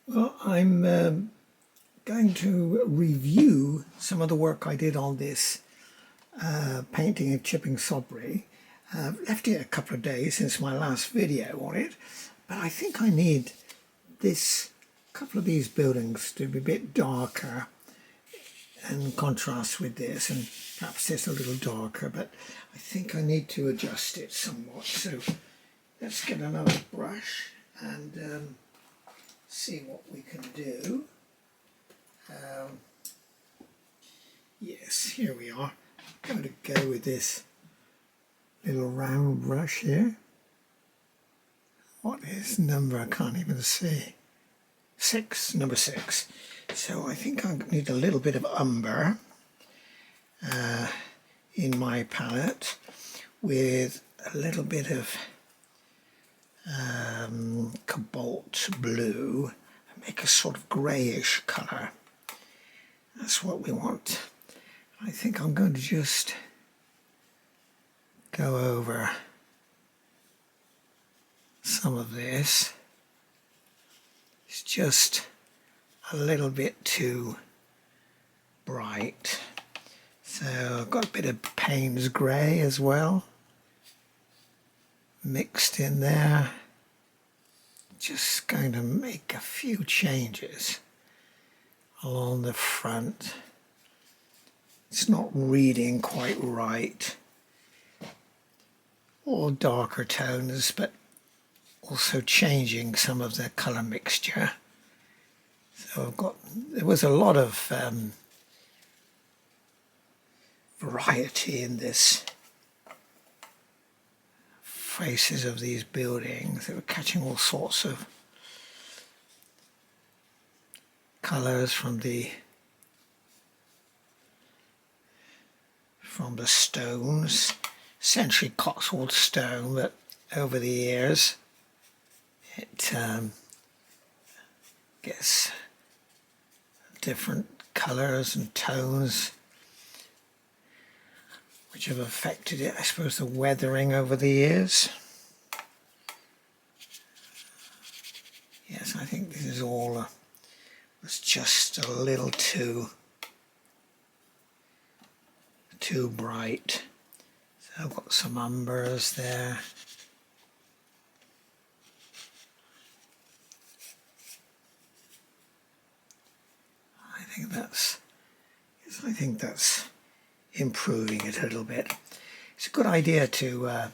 Well, I'm going to review some of the work I did on this painting of Chipping Sodbury. I've left it a couple of days since my last video on it, but I think I need this couple of these buildings to be a bit darker in contrast with this, and perhaps this a little darker, but I think I need to adjust it somewhat. So let's get another brush and see what we can do. Yes, here we are. I'm going to go with this little round brush here. What is number? I can't even see. Number 6. So I think I need a little bit of umber in my palette with a little bit of cobalt blue, make a sort of greyish colour. That's what we want. I think I'm going to just go over some of this. It's just a little bit too bright. So I've got a bit of Payne's grey as well mixed in there. Just going to make a few changes along the front. It's not reading quite right. All darker tones, but also changing some of the colour mixture. So there was a lot of variety in this faces of these buildings. They were catching all sorts of colours from the stones, essentially Cotswold stone, but over the years it gets different colours and tones which have affected it. I suppose the weathering over the years. Yes, I think this is all was just a little too bright. So I've got some umbers there. I think that's improving it a little bit. It's a good idea to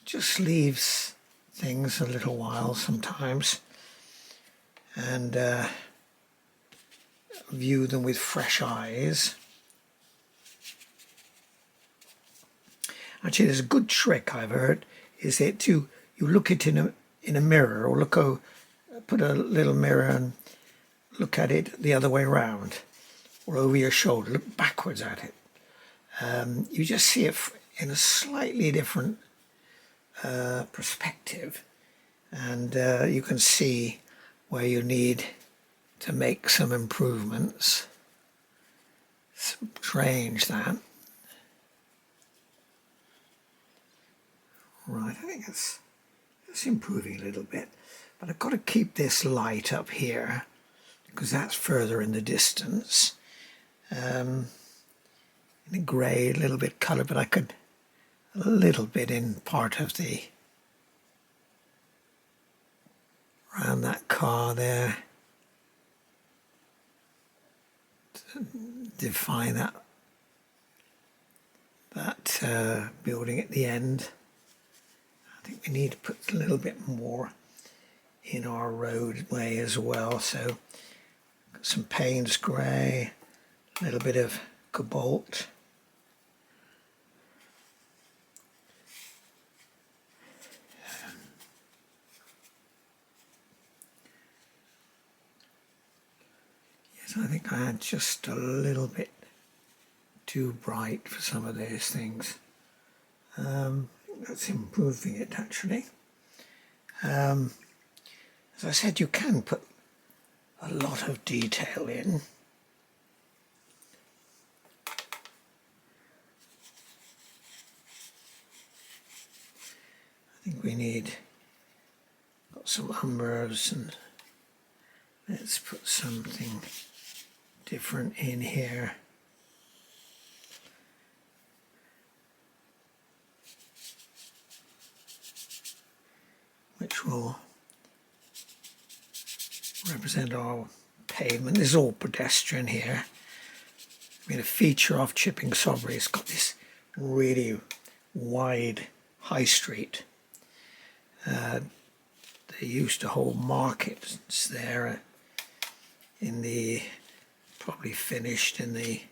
just leave things a little while sometimes and view them with fresh eyes. Actually, there's a good trick I've heard, is that you look it in a mirror, or put a little mirror and look at it the other way around, or over your shoulder, look backwards at it. You just see it in a slightly different perspective, and you can see where you need to make some improvements. Strange that. Right, I think it's improving a little bit, but I've got to keep this light up here because that's further in the distance. In a grey, a little bit colour, but I could a little bit in part of the around that car there to define that building at the end. I think we need to put a little bit more in our roadway as well. So got some Payne's grey, a little bit of cobalt. Yes, I think I had just a little bit too bright for some of those things. That's improving it actually. As I said, you can put a lot of detail in. I think we need got some umbers and Let's put something different in here. Which will represent our pavement. This is all pedestrian here. I mean, a feature of Chipping Sodbury, it's got this really wide high street. They used to hold markets there in the, probably finished in the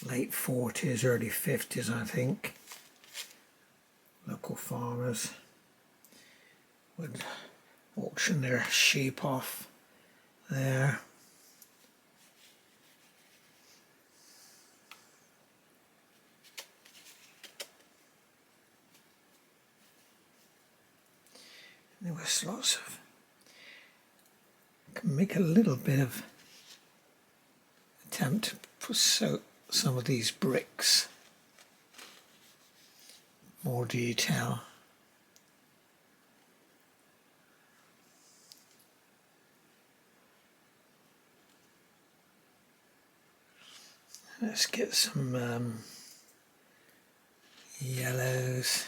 late 40s, early 50s, I think. Local farmers would auction their sheep off there. There was lots of, can make a little bit of attempt to put some of these bricks more detail. Let's get some yellows.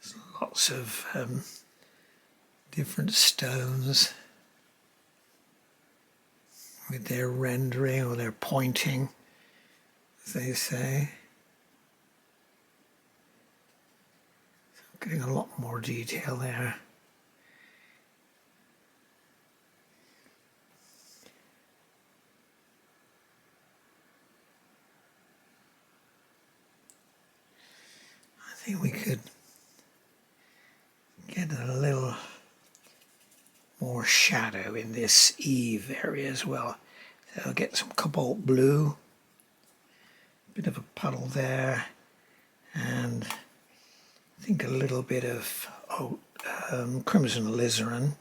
There's lots of different stones with their rendering or their pointing, as they say. So getting a lot more detail there. I think we could get a little more shadow in this eave area as well. So I'll get some cobalt blue, a bit of a puddle there, and I think a little bit of crimson alizarin.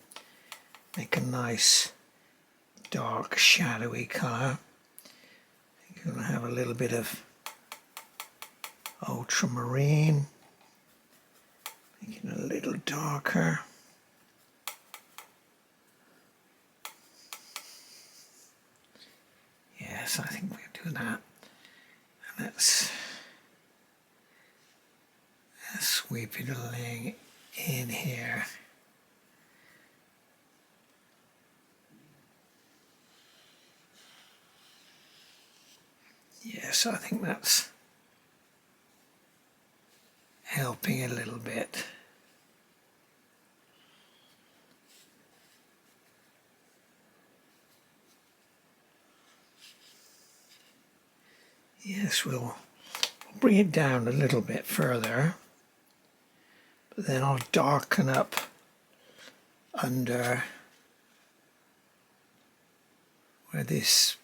Make a nice dark shadowy colour. You're going to have a little bit of ultramarine, making it a little darker. Yes, I think we'll do that. And let's sweep it along in here. Yes, I think that's helping a little bit. Yes, we'll bring it down a little bit further, but then I'll darken up under where this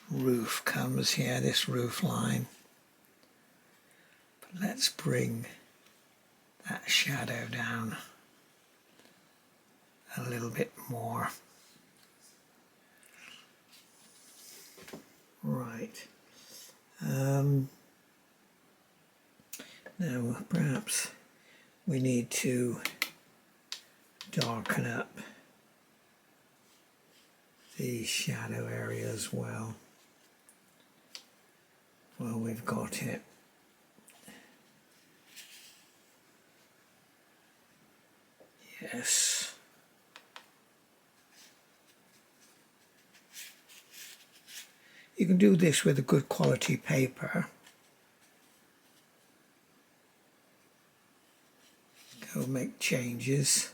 roof comes here, this roof line. But let's bring that shadow down a little bit more. Right. Now perhaps we need to darken up the shadow area as well. Well, we've got it. Yes. You can do this with a good quality paper. Go make changes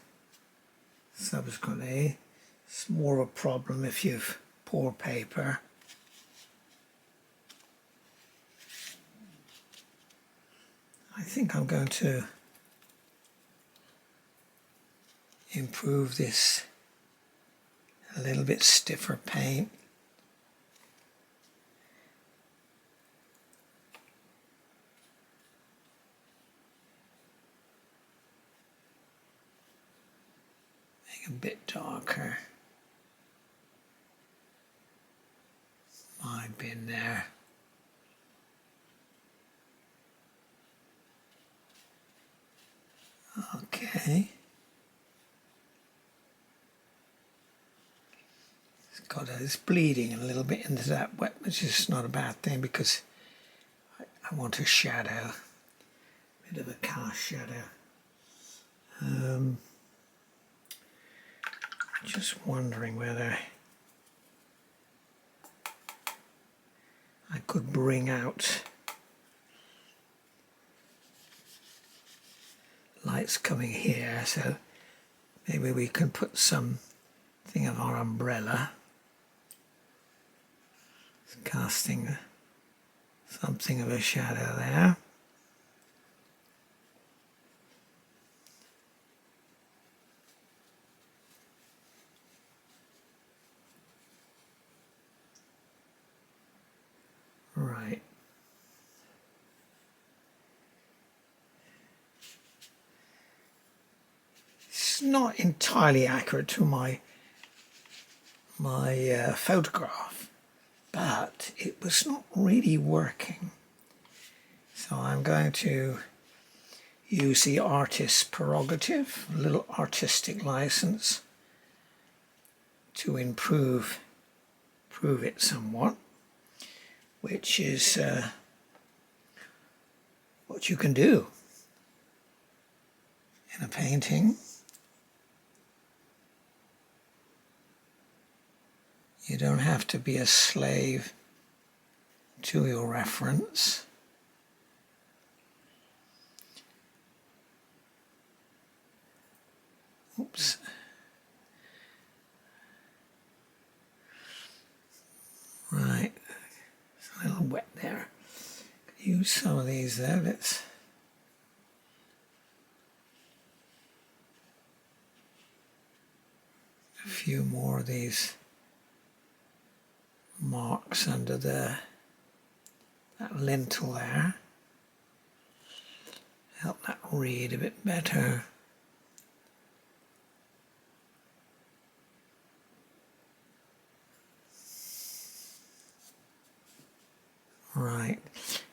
subsequently. It's more of a problem if you've poor paper. I think I'm going to improve this a little bit stiffer paint. A bit darker. My bin there. Okay. It's bleeding a little bit into that wet, which is not a bad thing because I want a shadow, a bit of a cast shadow. Just wondering whether I could bring out lights coming here, so maybe we can put something of our umbrella, casting something of a shadow there. Right. It's not entirely accurate to my photograph, but it was not really working. So I'm going to use the artist's prerogative, a little artistic license, to improve it somewhat, which is what you can do in a painting. You don't have to be a slave to your reference. Oops. Right, it's a little wet there. Use some of these there. Let's a few more of these marks under that lintel there. Help that read a bit better. Right,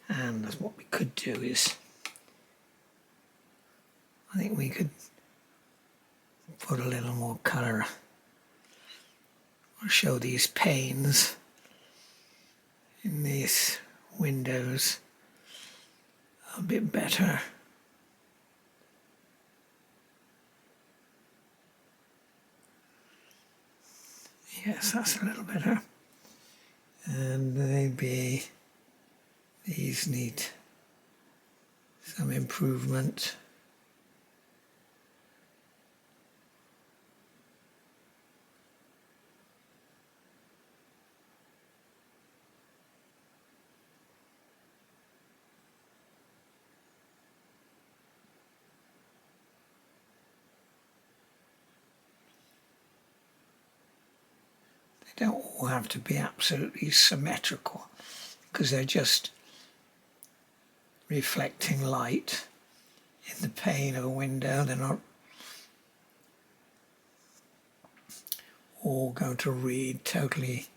and what we could do is, I think we could put a little more colour, or show these panes in these windows a bit better. Yes, that's a little better. And maybe these need some improvement. They don't all have to be absolutely symmetrical because they're just reflecting light in the pane of a window. They're not all going to read totally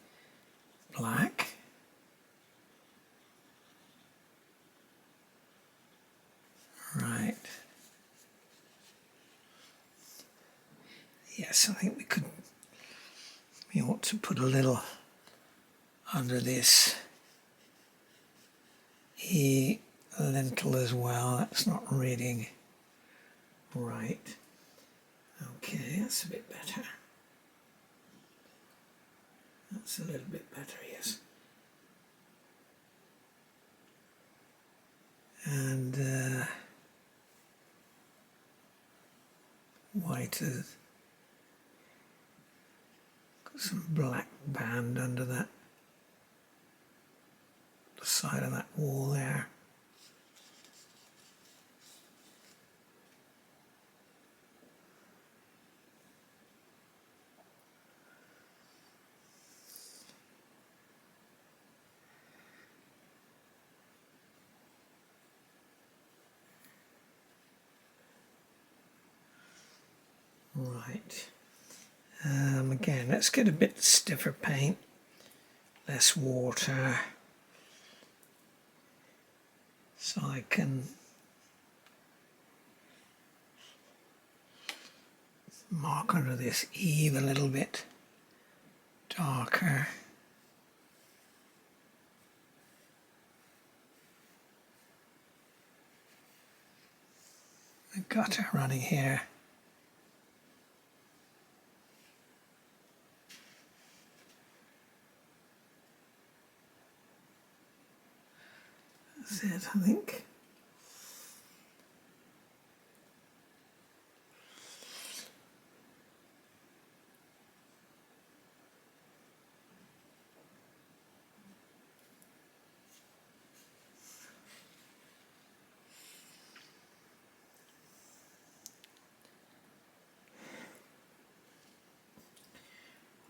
black. Right. Yes, I think we ought to put a little under this lintel as well. That's not reading right. Okay, that's a bit better. That's a little bit better, yes. And white is got some black band under that, the side of that wall there. Right. Again, let's get a bit stiffer paint, less water, so I can mark under this eave a little bit darker. The gutter running here. That's it, I think.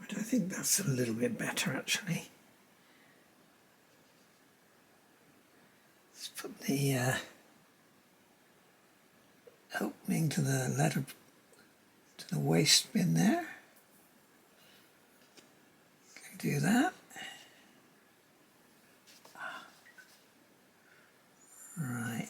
But I think that's a little bit better actually. Let's put the opening to the letter, to the waste bin there. Can do that. Right.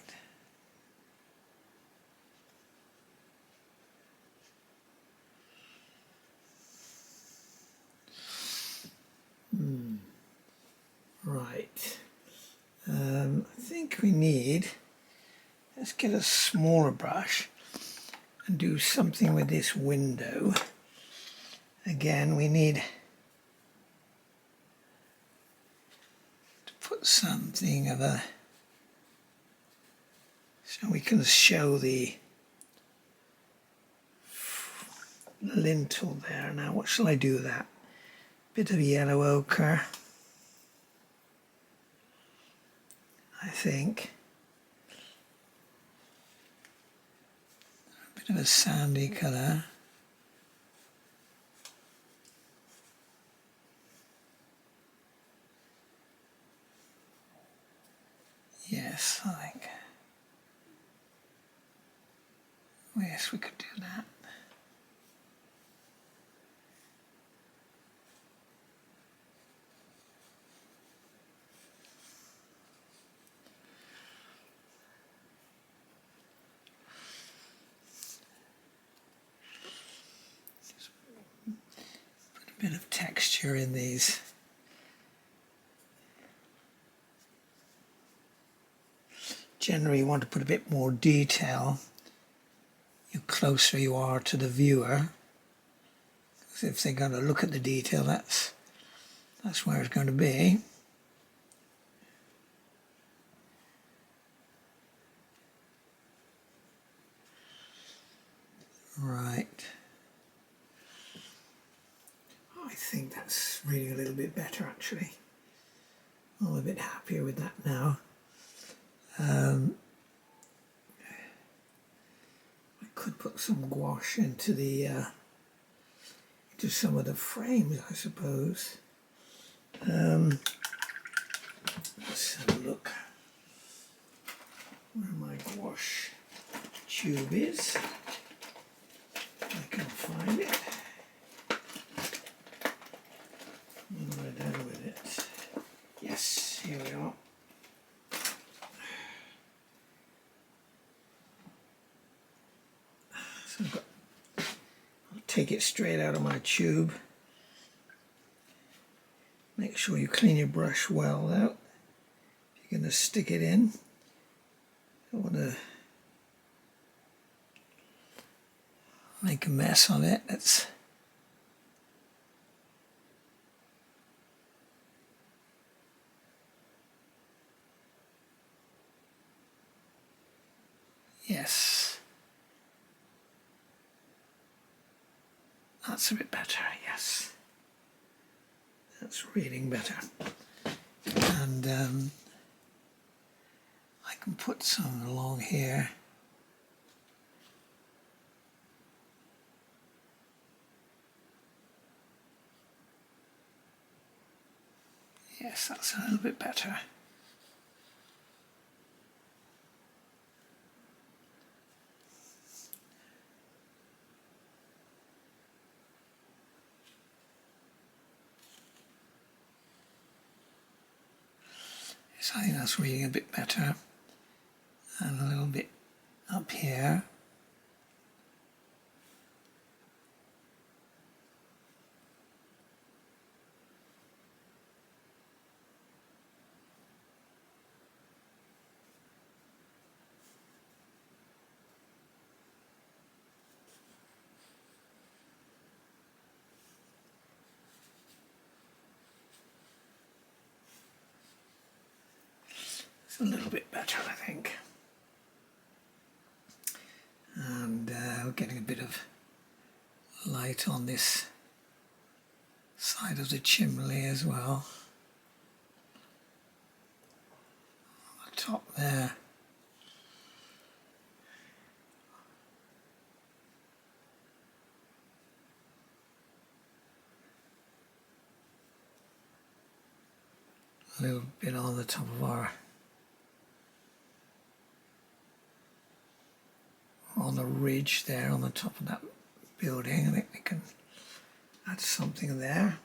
Right. I think we need, let's get a smaller brush and do something with this window. Again, we need to put something of a, so we can show the lintel there. Now, what shall I do with that? Bit of yellow ochre, I think. A bit of a sandy colour. Yes, I think. Oh, yes, we could do that. Just put a bit of texture in these. Generally, you want to put a bit more detail the closer you are to the viewer. Because if they're going to look at the detail, that's where it's going to be. Right. I think that's reading a little bit better actually. I'm a bit happier with that now. I could put some gouache into the into some of the frames, I suppose. Let's have a look where my gouache tube is. I can find it. What do I do with it? Yes, here we are. So I'll take it straight out of my tube. Make sure you clean your brush well out. If you're going to stick it in, don't want to make a mess of it. Yes. That's a bit better, yes. That's reading better. And I can put some along here. Yes, that's a little bit better. I think that's reading a bit better. And a little bit up here. It's a little bit better, I think. And we're getting a bit of light on this side of the chimney as well. On the top there. A little bit on the top of our, on the ridge there on the top of that building. I think we can add something there.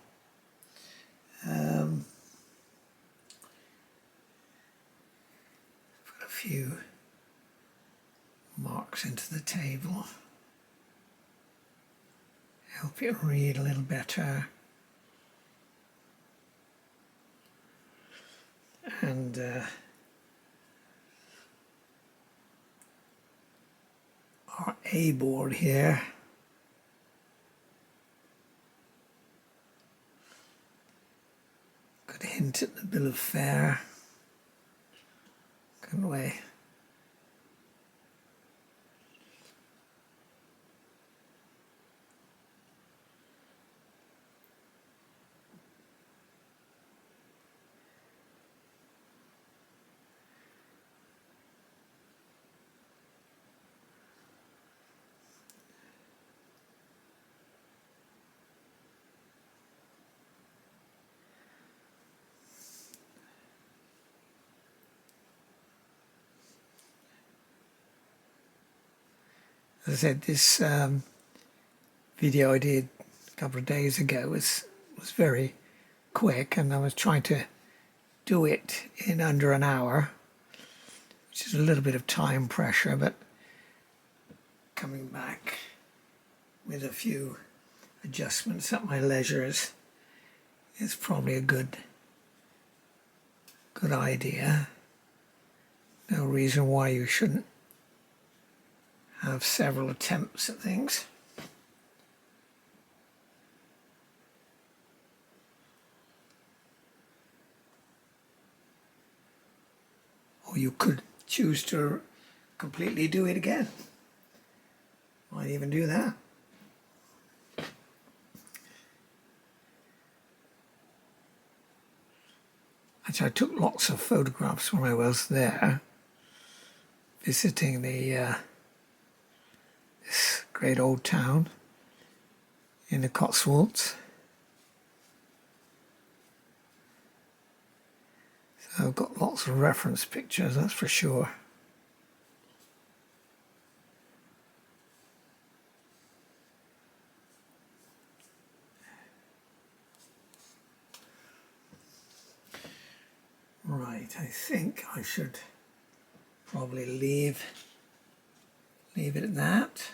Put a few marks into the table. Help it read a little better. And our A board here. Could hint at the bill of fare. Couldn't we? As I said, this video I did a couple of days ago was very quick, and I was trying to do it in under an hour, which is a little bit of time pressure, but coming back with a few adjustments at my leisure is probably a good idea. No reason why you shouldn't have several attempts at things. Or you could choose to completely do it again. Might even do that. Actually, I took lots of photographs when I was there, visiting the this great old town in the Cotswolds. So I've got lots of reference pictures, that's for sure. Right, I think I should probably leave it at that.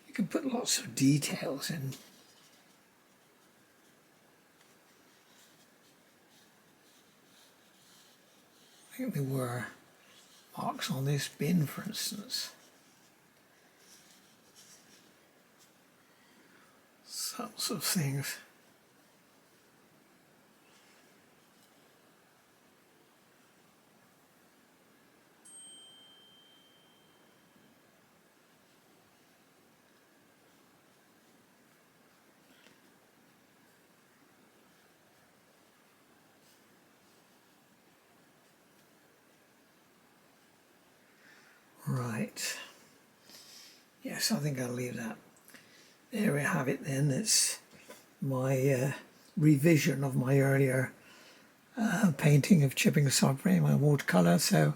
You can put lots of details in. I think there were marks on this bin, for instance. Sorts of things. Right. Yes, I think I'll leave that. There we have it then. It's my revision of my earlier painting of Chipping Sodbury, my watercolour. So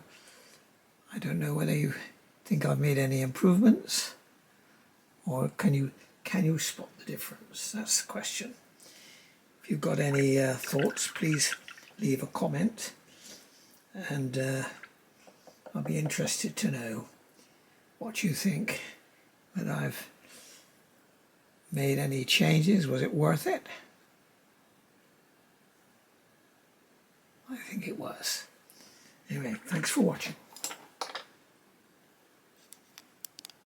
I don't know whether you think I've made any improvements, or can you spot the difference? That's the question. If you've got any thoughts, please leave a comment, and I'll be interested to know what you think, whether I've made any changes. Was it worth it? I think it was. Anyway, thanks for watching.